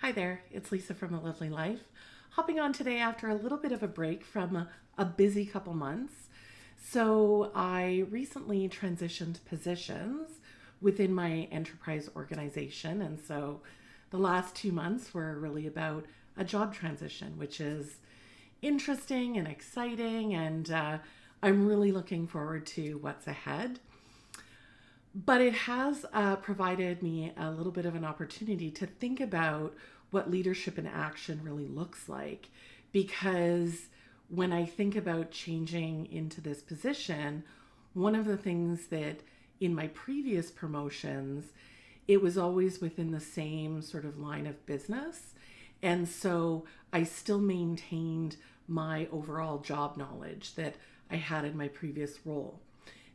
Hi there, it's Lisa from A Lovely Life. Hopping on today after a little bit of a break from a busy couple months. So, I recently transitioned positions within my enterprise organization, and so the last 2 months were really about a job transition, which is interesting and exciting, and I'm really looking forward to what's ahead. But it has provided me a little bit of an opportunity to think about what leadership in action really looks like. Because when I think about changing into this position, one of the things that in my previous promotions, it was always within the same sort of line of business. And so I still maintained my overall job knowledge that I had in my previous role.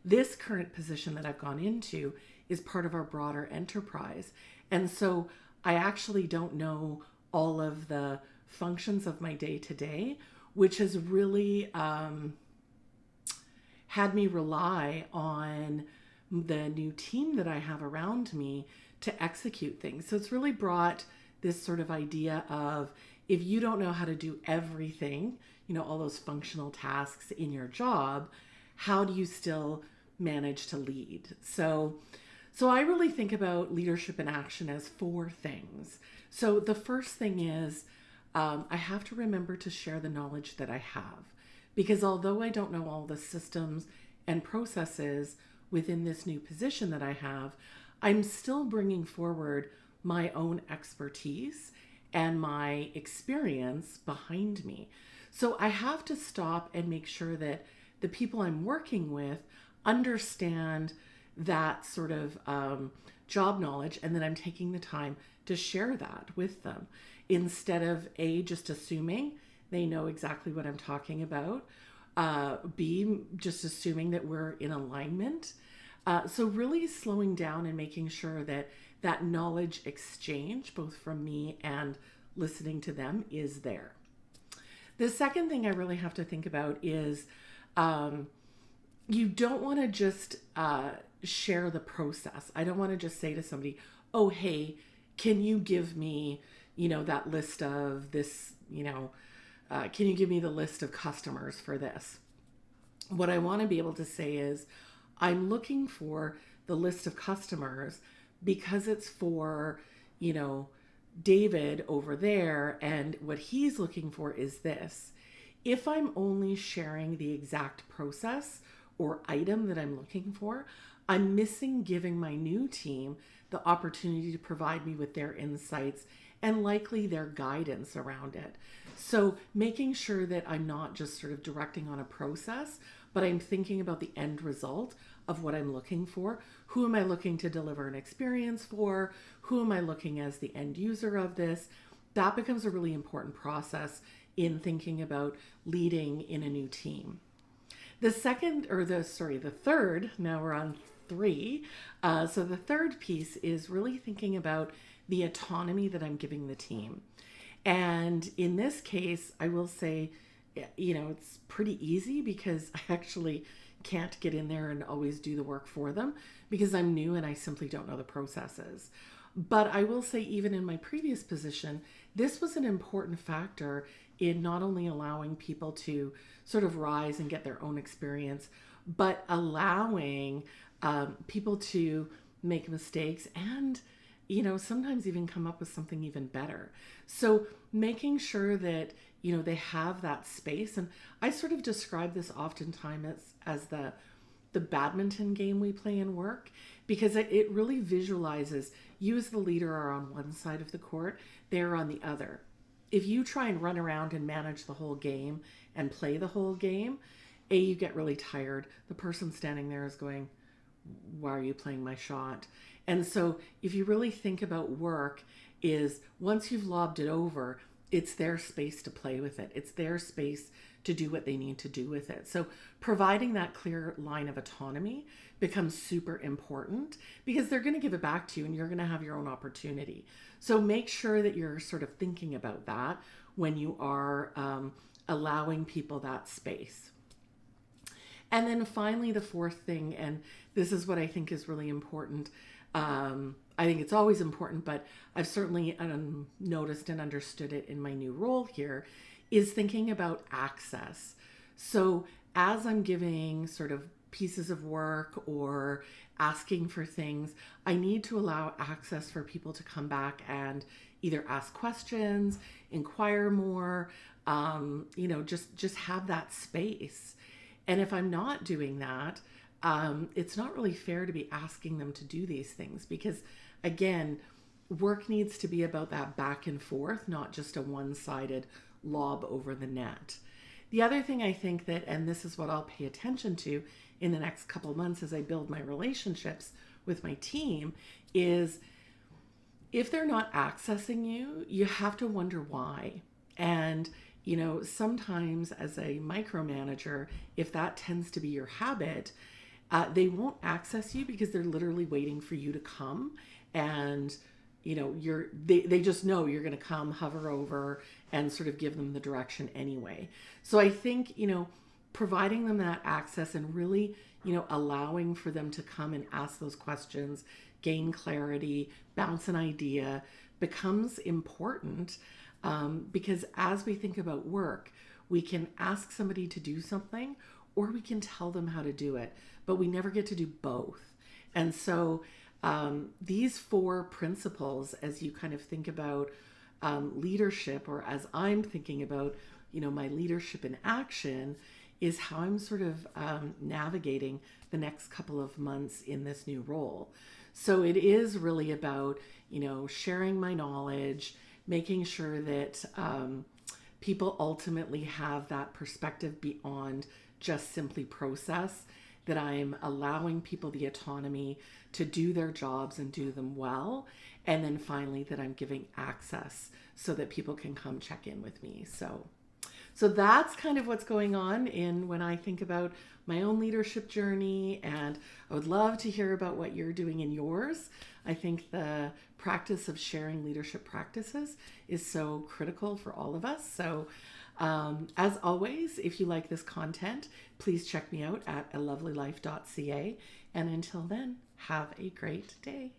This current position that I've gone into is part of our broader enterprise. And so I actually don't know all of the functions of my day to day, which has really had me rely on the new team that I have around me to execute things. So it's really brought this sort of idea of if you don't know how to do everything, all those functional tasks in your job, how do you still manage to lead? So I really think about leadership in action as four things. So the first thing is I have to remember to share the knowledge that I have. Because although I don't know all the systems and processes within this new position that I have, I'm still bringing forward my own expertise and my experience behind me. So I have to stop and make sure that the people I'm working with understand that sort of job knowledge, and that I'm taking the time to share that with them instead of A, just assuming they know exactly what I'm talking about, B, just assuming that we're in alignment. So really slowing down and making sure that that knowledge exchange, both from me and listening to them, is there. The second thing I really have to think about is you don't want to just share the process. I don't want to just say to somebody, oh, hey, can you give me, that list of this, can you give me the list of customers for this? What I want to be able to say is, I'm looking for the list of customers because it's for, David over there, and what he's looking for is this. If I'm only sharing the exact process or item that I'm looking for, I'm missing giving my new team the opportunity to provide me with their insights and likely their guidance around it. So making sure that I'm not just sort of directing on a process, but I'm thinking about the end result of what I'm looking for. Who am I looking to deliver an experience for? Who am I looking as the end user of this? That becomes a really important process in thinking about leading in a new team. The third, now we're on three. So the third piece is really thinking about the autonomy that I'm giving the team. And in this case, I will say, it's pretty easy because I actually can't get in there and always do the work for them because I'm new and I simply don't know the processes. But I will say, even in my previous position, this was an important factor in not only allowing people to sort of rise and get their own experience, but allowing people to make mistakes and, sometimes even come up with something even better. So making sure that, they have that space. And I sort of describe this oftentimes as the badminton game we play in work, because it really visualizes you as the leader are on one side of the court, they're on the other. If you try and run around and manage the whole game and play the whole game, A, you get really tired. The person standing there is going, why are you playing my shot? And so if you really think about work, is once you've lobbed it over, it's their space to play with it. It's their space to do what they need to do with it. So providing that clear line of autonomy becomes super important because they're going to give it back to you and you're going to have your own opportunity. So make sure that you're sort of thinking about that when you are allowing people that space. And then finally, the fourth thing, and this is what I think is really important, I think it's always important, but I've certainly noticed and understood it in my new role here, is thinking about access. So as I'm giving sort of pieces of work or asking for things, I need to allow access for people to come back and either ask questions, inquire more, just have that space. And if I'm not doing that, it's not really fair to be asking them to do these things because, again, work needs to be about that back and forth, not just a one-sided lob over the net. The other thing I think that, and this is what I'll pay attention to in the next couple of months as I build my relationships with my team, is if they're not accessing you, you have to wonder why. And, sometimes as a micromanager, if that tends to be your habit, they won't access you because they're literally waiting for you to come, and they just know you're going to come, hover over, and sort of give them the direction anyway. So I think providing them that access and really allowing for them to come and ask those questions, gain clarity, bounce an idea becomes important, because as we think about work, we can ask somebody to do something or we can tell them how to do it, but we never get to do both. And so these 4 principles, as you kind of think about leadership, or as I'm thinking about, my leadership in action, is how I'm sort of navigating the next couple of months in this new role. So it is really about, sharing my knowledge, making sure that people ultimately have that perspective beyond just simply process, that I'm allowing people the autonomy to do their jobs and do them well. And then finally, that I'm giving access so that people can come check in with me. So that's kind of what's going on when I think about my own leadership journey, and I would love to hear about what you're doing in yours. I think the practice of sharing leadership practices is so critical for all of us. So as always, if you like this content, please check me out at alovelylife.ca. And until then, have a great day.